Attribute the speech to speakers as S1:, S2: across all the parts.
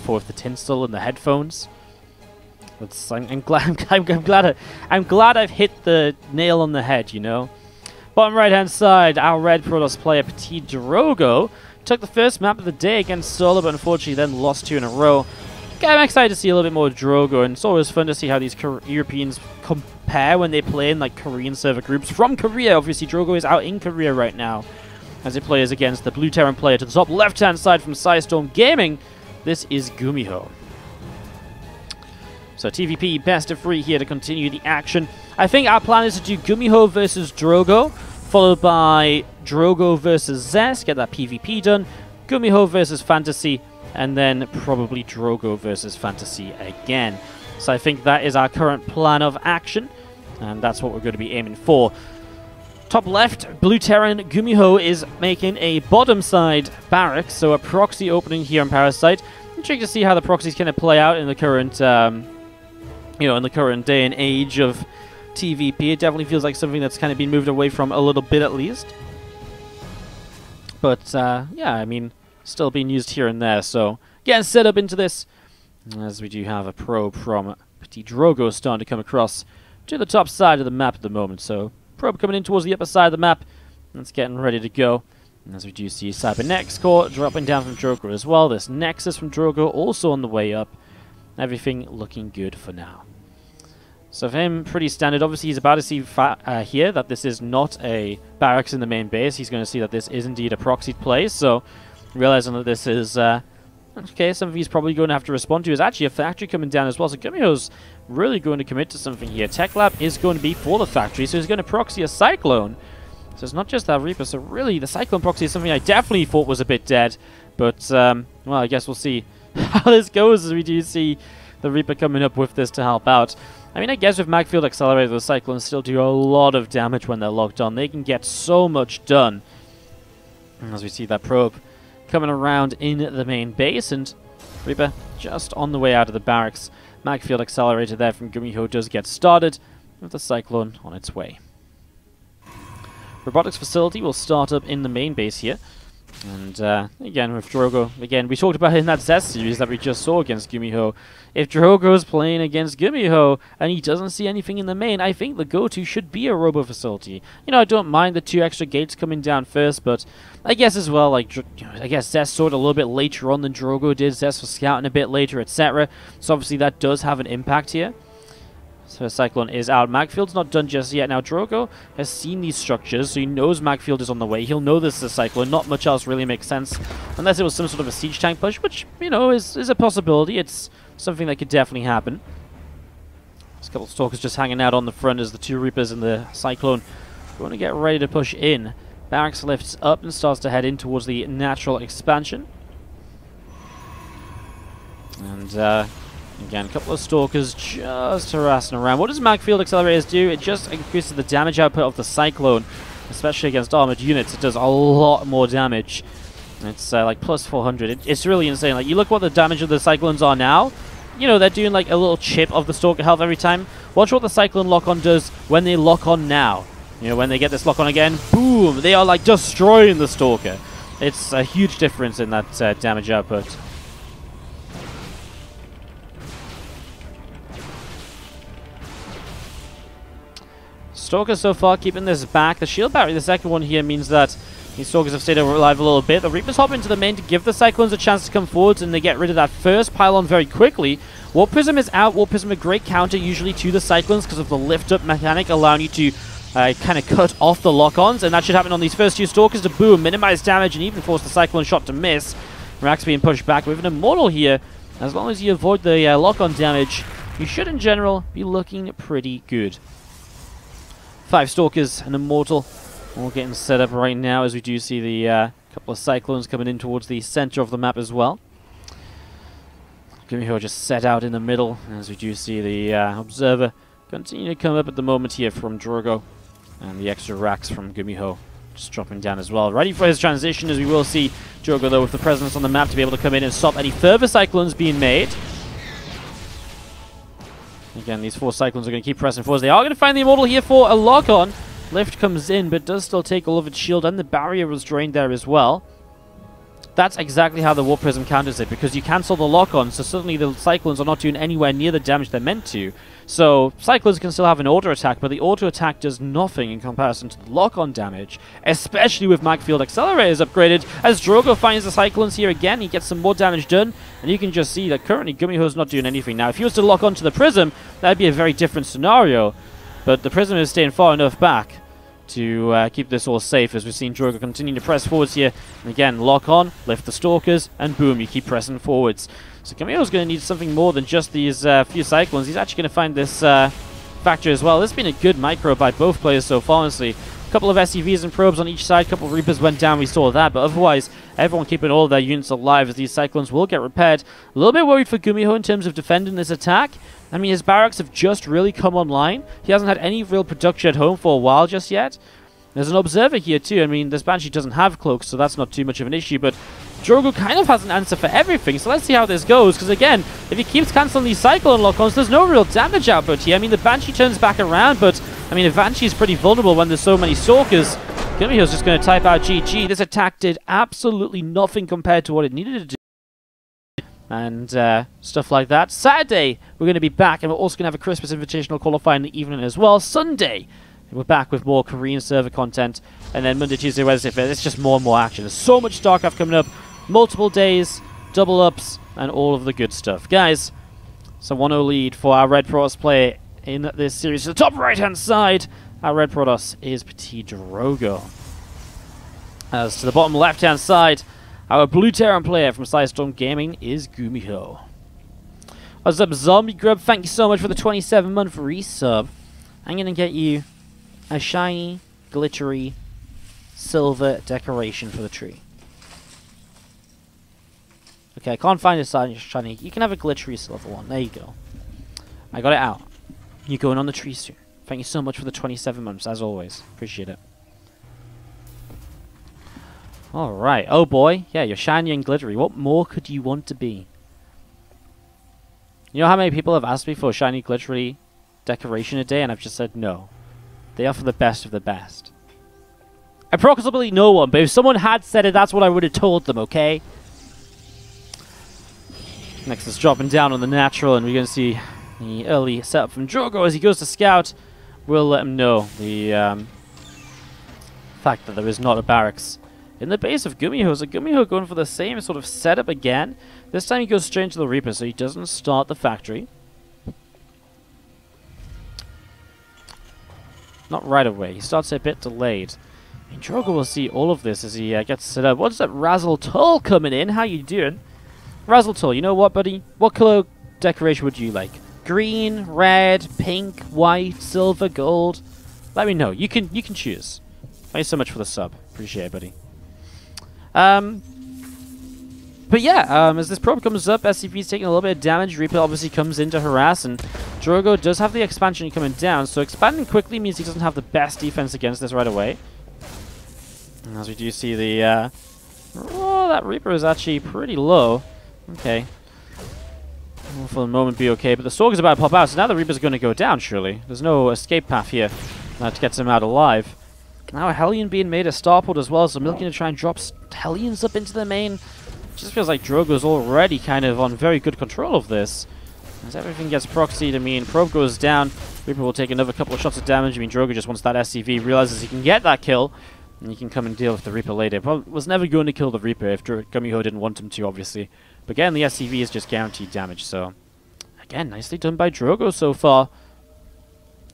S1: for with the tinsel and the headphones. I'm glad I've hit the nail on the head, you know. Bottom right hand side, our red Protoss player PtitDrogo took the first map of the day against Solo, but unfortunately then lost 2 in a row. I'm excited to see a little bit more Drogo, and it's always fun to see how these Europeans compare when they play in like Korean server groups from Korea. Obviously, Drogo is out in Korea right now as he plays against the Blue Terran player to the top left hand side from Psystorm Gaming. This is GuMiho. So TVP best of 3 here to continue the action. I think our plan is to do GuMiho versus Drogo, followed by Drogo versus Zest, get that PvP done, GuMiho versus Fantasy, and then probably Drogo versus Fantasy again. So I think that is our current plan of action, and that's what we're going to be aiming for. Top left, Blue Terran GuMiho is making a bottom side barracks, so a proxy opening here on Parasite. Intrigued to see how the proxies kind of play out in the current, in the current day and age of TVP. It definitely feels like something that's kind of been moved away from a little bit at least. But yeah, I mean, still being used here and there. So getting set up into this, as we do have a probe from PtitDrogo starting to come across to the top side of the map at the moment. So probe coming in towards the upper side of the map. That's getting ready to go. And as we do see Cybernex core dropping down from Drogo as well. This Nexus from Drogo also on the way up. Everything looking good for now. So for him, pretty standard. Obviously, he's about to see here that this is not a barracks in the main base. He's going to see that this is indeed a proxied place. So realizing that this is okay, something he's probably going to have to respond to is actually a factory coming down as well. So GuMiho's really going to commit to something here. Tech Lab is going to be for the factory, so he's going to proxy a Cyclone. So it's not just that Reaper. So really, the Cyclone proxy is something I definitely thought was a bit dead. But, well, I guess we'll see how this goes as we do see the Reaper coming up with this to help out. I mean, I guess with Magfield Accelerator, the Cyclones still do a lot of damage when they're locked on. They can get so much done. And as we see that probe coming around in the main base, and Reaper just on the way out of the barracks. Magfield Accelerator there from GuMiho does get started with the Cyclone on its way. Robotics facility will start up in the main base here. And again, with Drogo, again, we talked about it in that Zest series that we just saw against GuMiho. If Drogo's playing against GuMiho and he doesn't see anything in the main, I think the go-to should be a Robo facility. You know, I don't mind the 2 extra gates coming down first, but I guess as well, like, I guess Zest saw it a little bit later on than Drogo did. Zest was scouting a bit later, etc. So obviously that does have an impact here. So Cyclone is out. Magfield's not done just yet. Now Drogo has seen these structures, so he knows Magfield is on the way. He'll know this is a Cyclone. Not much else really makes sense, unless it was some sort of a siege tank push, which, you know, is a possibility. It's something that could definitely happen. There's a couple of Stalkers just hanging out on the front as the 2 Reapers and the Cyclone going to get ready to push in. Barracks lifts up and starts to head in towards the natural expansion. And, again, a couple of Stalkers just harassing around. What does Magfield Accelerators do? It just increases the damage output of the Cyclone, especially against armored units. It does a lot more damage. It's like plus 400. It's really insane. Like, you look what the damage of the Cyclones are now. You know, they're doing like a little chip of the Stalker health every time. Watch what the Cyclone lock-on does when they lock on now. You know, when they get this lock-on again, boom! They are like destroying the Stalker. It's a huge difference in that damage output. Stalkers so far keeping this back. The shield battery, the second one here, means that these Stalkers have stayed alive a little bit. The Reapers hop into the main to give the Cyclones a chance to come forwards, and they get rid of that first pylon very quickly. Warp Prism is out. Warp Prism a great counter usually to the Cyclones because of the lift-up mechanic, allowing you to kind of cut off the lock-ons, and that should happen on these first 2 Stalkers to boom, minimize damage, and even force the Cyclone shot to miss. Rax being pushed back with an Immortal here. As long as you avoid the lock-on damage, you should in general be looking pretty good. 5 Stalkers, an Immortal, all getting set up right now as we do see the couple of Cyclones coming in towards the center of the map as well. GuMiho just set out in the middle as we do see the Observer continue to come up at the moment here from Drogo, and the extra racks from GuMiho just dropping down as well. Ready for his transition, as we will see Drogo though with the presence on the map to be able to come in and stop any further Cyclones being made. Again, these 4 Cyclones are going to keep pressing forwards. They are going to find the Immortal here for a lock-on. Lift comes in, but does still take all of its shield, and the barrier was drained there as well. that's exactly how the Warp Prism counters it, because you cancel the lock-on, so suddenly the Cyclones are not doing anywhere near the damage they're meant to. So Cyclones can still have an auto attack, but the auto attack does nothing in comparison to the lock-on damage, especially with Magfield Accelerators upgraded. As Drogo finds the Cyclones here again, he gets some more damage done, and you can just see that currently GuMiho's not doing anything. Now, if he was to lock onto the Prism, that'd be a very different scenario, but the Prism is staying far enough back to keep this all safe, as we've seen Drogo continuing to press forwards here. And again, lock on, lift the Stalkers, and boom, you keep pressing forwards. So GuMiho's going to need something more than just these few Cyclones. He's actually going to find this factor as well. This has been a good micro by both players so far, honestly. A couple of SCVs and probes on each side, a couple of Reapers went down, we saw that, but otherwise, everyone keeping all of their units alive as these Cyclones will get repaired. A little bit worried for GuMiho in terms of defending this attack. I mean, his barracks have just really come online. He hasn't had any real production at home for a while just yet. There's an Observer here too. I mean, this Banshee doesn't have cloaks, so that's not too much of an issue, but Drogo kind of has an answer for everything, so let's see how this goes, because again, if he keeps cancelling these Cyclone lock-ons, there's no real damage output here. I mean, the Banshee turns back around, but I mean, the Banshee is pretty vulnerable when there's so many Stalkers. GuMiho's just going to type out GG. This attack did absolutely nothing compared to what it needed to do. And stuff like that. Saturday, we're going to be back, and we're also going to have a Christmas Invitational qualifier in the evening as well. Sunday, we're back with more Korean server content, and then Monday, Tuesday, Wednesday, it's just more and more action. There's so much StarCraft coming up, multiple days, double ups, and all of the good stuff. Guys, so 1-0 lead for our Red Protoss player in this series. To the top right-hand side, our Red Protoss is PtitDrogo. As to the bottom left-hand side, our Blue Terran player from Sidestorm Gaming is GuMiho. What's up, Zombie Grub? Thank you so much for the 27-month resub. I'm going to get you a shiny, glittery, silver decoration for the tree. Okay, I can't find a shiny. You can have a glittery silver one. There you go. I got it out. You're going on the tree soon. Thank you so much for the 27 months, as always. Appreciate it. Alright. Oh boy. Yeah, you're shiny and glittery. What more could you want to be? You know how many people have asked me for a shiny, glittery decoration a day, and I've just said no. They are for the best of the best. Approximately no one, but if someone had said it, that's what I would have told them, okay? Next is dropping down on the natural, and we're going to see the early setup from Drogo as he goes to scout. We'll let him know the fact that there is not a barracks in the base of GuMiho. So GuMiho going for the same sort of setup again. This time he goes straight into the Reaper, so he doesn't start the factory. Not right away. He starts a bit delayed. And Drogo will see all of this as he gets set up. What's that Razzle Tull coming in? How you doing? Razzle Tull, you know what, buddy? What color decoration would you like? Green, red, pink, white, silver, gold? Let me know. You can choose. Thanks so much for the sub. Appreciate it, buddy. But yeah, as this probe comes up, SCP's taking a little bit of damage. Reaper obviously comes in to harass, and Drogo does have the expansion coming down, so expanding quickly means he doesn't have the best defense against this right away. And as we do see the, oh, that Reaper is actually pretty low. Okay. Will for the moment be okay, but the Sorg is about to pop out, so now the Reaper's going to go down, surely. There's no escape path here that gets him out alive. Now a Hellion being made a starport as well, so I'm looking to try and drop Hellions up into the main. Just feels like Drogo's already kind of on very good control of this. As everything gets proxied, I mean, probe goes down. Reaper will take another couple of shots of damage. I mean, Drogo just wants that SCV, realizes he can get that kill, and he can come and deal with the Reaper later. Probably was never going to kill the Reaper if GuMiho didn't want him to, obviously. But again, the SCV is just guaranteed damage, so... Again, nicely done by Drogo so far.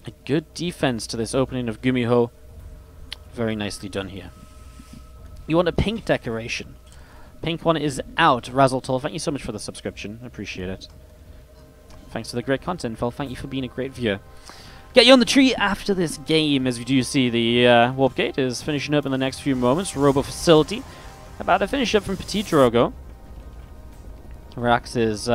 S1: A good defense to this opening of GuMiho. Very nicely done here. You want a pink decoration. Pink one is out. Razzletol, thank you so much for the subscription. I appreciate it. Thanks for the great content, Phil. Thank you for being a great viewer. Get you on the tree after this game, as we do see the Warp Gate is finishing up in the next few moments. Robo Facility. About to finish up from PtitDrogo. Rax is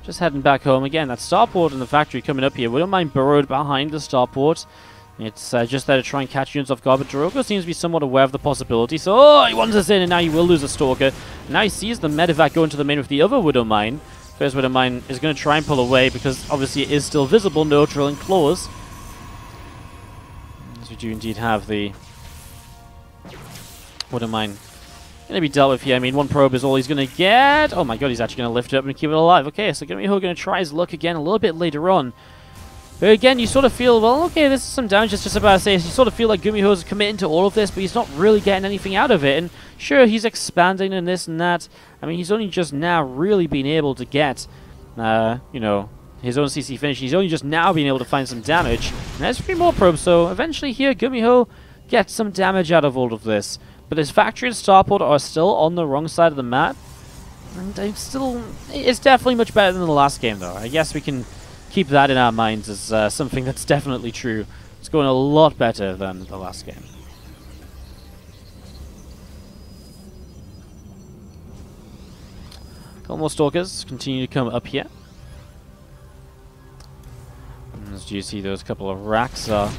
S1: just heading back home again. That starport in the factory coming up here. We don't mind burrowed behind the starport. It's just there to try and catch units off guard, but Drogo seems to be somewhat aware of the possibility. So, oh, he wants us in, and now he will lose a Stalker. And now he sees the Medevac go into the main with the other Widow Mine. First Widow Mine is going to try and pull away, because obviously it is still visible, no drilling claws. As we do indeed have the Widow Mine going to be dealt with here. I mean, one probe is all he's going to get. Oh my god, he's actually going to lift it up and keep it alive. Okay, so GuMiho going to try his luck again a little bit later on. But again, you sort of feel, well, okay, this is some damage. It's just about to say, you sort of feel like GuMiho is committing to all of this, but he's not really getting anything out of it. And sure, he's expanding and this and that. I mean, he's only just now really been able to get, you know, his own CC finish. He's only just now been able to find some damage. And there's 3 more probes, so eventually here, GuMiho gets some damage out of all of this. But his factory and starport are still on the wrong side of the map. And it's definitely much better than the last game, though. I guess we can keep that in our minds as something that's definitely true. It's going a lot better than the last game. A couple more stalkers continue to come up here. As you see, those couple of racks are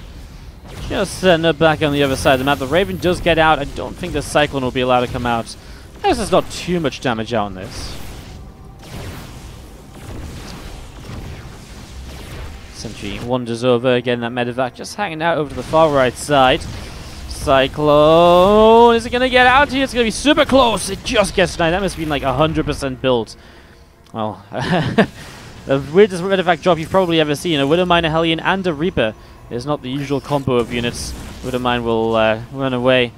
S1: just setting up back on the other side of the map. The Raven does get out. I don't think the Cyclone will be allowed to come out. I guess there's not too much damage out on this. Sentry wanders over again. That medevac just hanging out over to the far right side. Cyclone, is it going to get out here? It's going to be super close. It just gets denied. That must have been like 100% built. Well, the weirdest medevac drop you've probably ever seen. A Widowmine, a Hellion, and a Reaper. It's not the usual combo of units. Widowmine will run away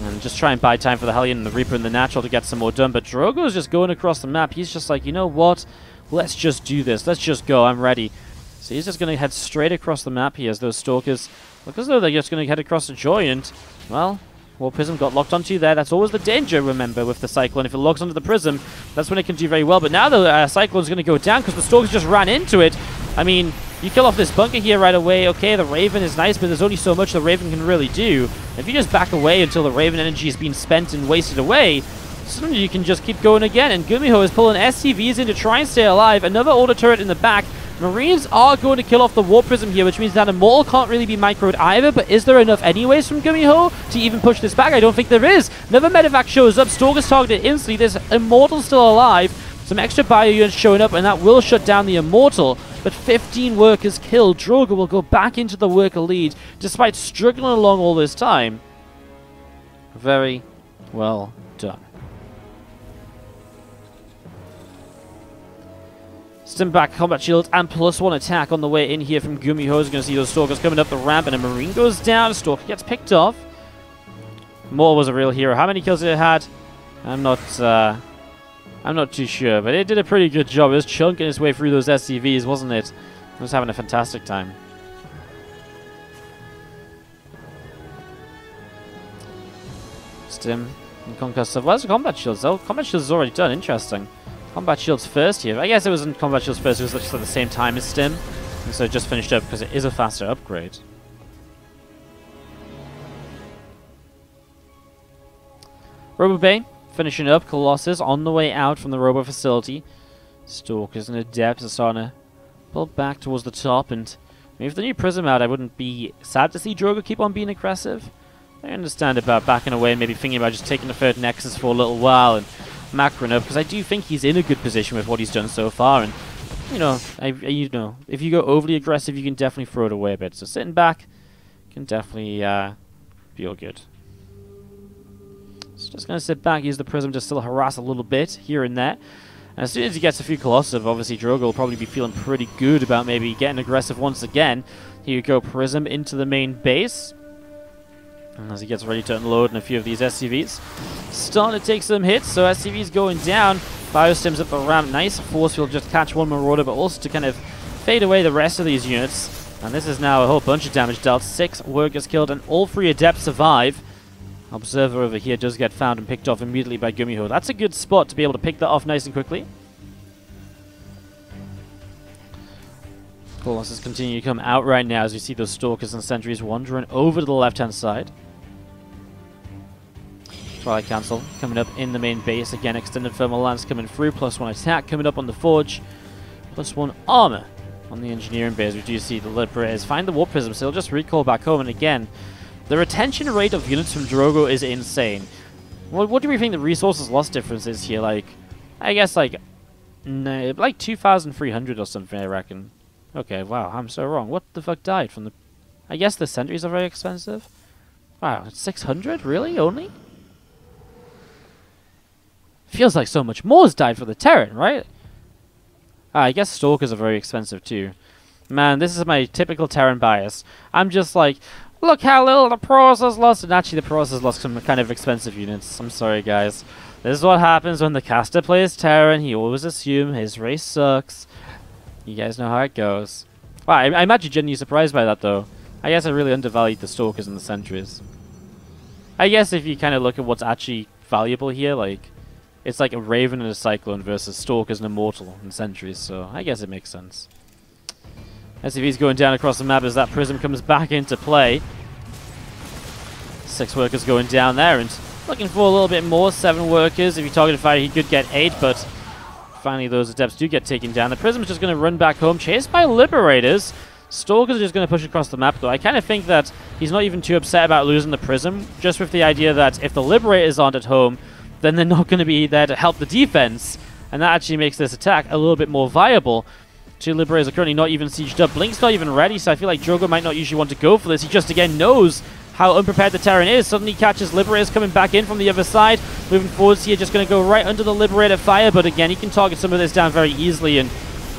S1: and just try and buy time for the Hellion and the Reaper and the Natural to get some more done. But Drogo is just going across the map. He's just like, you know what? Let's just do this. Let's just go. I'm ready. So he's just going to head straight across the map here as those Stalkers look as though they're just going to head across the Joy. And, well, War Prism got locked onto there. That's always the danger, remember, with the Cyclone. If it locks onto the Prism, that's when it can do very well. But now the Cyclone's going to go down because the Stalkers just ran into it. I mean, you kill off this bunker here right away. Okay, the Raven is nice, but there's only so much the Raven can really do. If you just back away until the Raven energy has been spent and wasted away, suddenly you can just keep going again. And GuMiho is pulling SCVs in to try and stay alive. Another auto turret in the back. Marines are going to kill off the War Prism here, which means that Immortal can't really be microed either, but is there enough anyways from GuMiho to even push this back? I don't think there is. Another medevac shows up, Stalker's targeted instantly, there's Immortal still alive, some extra bio units showing up, and that will shut down the Immortal, but 15 workers killed. Drogo will go back into the worker lead, despite struggling along all this time. Very well done. Stim back, combat shield, and +1 attack on the way in here from GuMiho. Is going to see those Stalkers coming up the ramp, and a Marine goes down. Stalker gets picked off. Moore was a real hero. How many kills did it had? I'm not too sure, but it did a pretty good job. It was chunking its way through those SCVs, wasn't it? It was having a fantastic time. Stim and Conquest of... Where's the combat shields? Oh, combat shields is already done. Interesting. Combat shields first here. I guess it wasn't combat shields first, it was just at the same time as Stim. And so it just finished up because it is a faster upgrade. Robo Bay finishing up. Colossus on the way out from the Robo facility. Stalkers and Adepts are starting to pull back towards the top. And maybe if the new Prism out, I wouldn't be sad to see Drogo keep on being aggressive. I understand about backing away and maybe thinking about just taking the third Nexus for a little while and macroing up, because I do think he's in a good position with what he's done so far, and you know, if you go overly aggressive, you can definitely throw it away a bit. So sitting back can definitely feel good. So just gonna sit back, use the Prism to still harass a little bit here and there. And as soon as he gets a few Colossus, obviously Drogo will probably be feeling pretty good about maybe getting aggressive once again. Here you go, Prism into the main base. And as he gets ready to unload in a few of these SCVs. Starting to take some hits, so SCV's going down. Biostims up the ramp, nice. Force field just catch one Marauder, but also to kind of fade away the rest of these units. And this is now a whole bunch of damage dealt. 6 workers killed, and all 3 Adepts survive. Observer over here does get found and picked off immediately by GuMiho. That's a good spot to be able to pick that off nice and quickly. Colossus continue to come out right now as we see those Stalkers and Sentries wandering over to the left-hand side. Twilight Council coming up in the main base. Again, extended thermal lance coming through. +1 attack coming up on the Forge. +1 armor on the engineering base. We do see the Liberators find the Warp Prism, so they'll just recall back home. And again, the retention rate of units from Drogo is insane. What do we think the resources loss difference is here? Like, I guess like 2,300 or something, I reckon. Okay, wow, I'm so wrong. What the fuck died from the... I guess the sentries are very expensive. Wow, 600? Really? Only? Feels like so much more has died for the Terran, right? I guess Stalkers are very expensive too. Man, this is my typical Terran bias. I'm just like, look how little the Pros has lost, and actually the Pros has lost some kind of expensive units. I'm sorry, guys. This is what happens when the caster plays Terran. He always assumes his race sucks. You guys know how it goes. Wow, I'm actually genuinely surprised by that, though. I guess I really undervalued the Stalkers and the Sentries. I guess if you kind of look at what's actually valuable here, like, it's like a Raven and a Cyclone versus Stalkers and Immortal and Sentries, so I guess it makes sense. SCV's going down across the map as that Prism comes back into play. 6 workers going down there, and looking for a little bit more. 7 workers. If he targeted fire, he could get 8, but finally those Adepts do get taken down. The Prism's just going to run back home, chased by Liberators. Stalkers are just going to push across the map, though. I kind of think that he's not even too upset about losing the Prism, just with the idea that if the Liberators aren't at home, then they're not going to be there to help the defense, and that actually makes this attack a little bit more viable. 2 Liberators are currently not even sieged up. Blink's not even ready, so I feel like Drogo might not usually want to go for this. He just, again, knows how unprepared the Terran is. Suddenly catches Liberators coming back in from the other side. Moving forwards here, just going to go right under the Liberator fire, but again, he can target some of this down very easily, and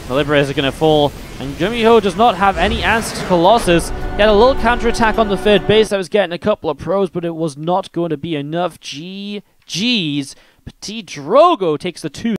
S1: the Liberators are going to fall. And GuMiho does not have any answer to Colossus. He had a little counterattack on the 3rd base that was getting a couple of pros, but it was not going to be enough. GG's. PtitDrogo takes the 2.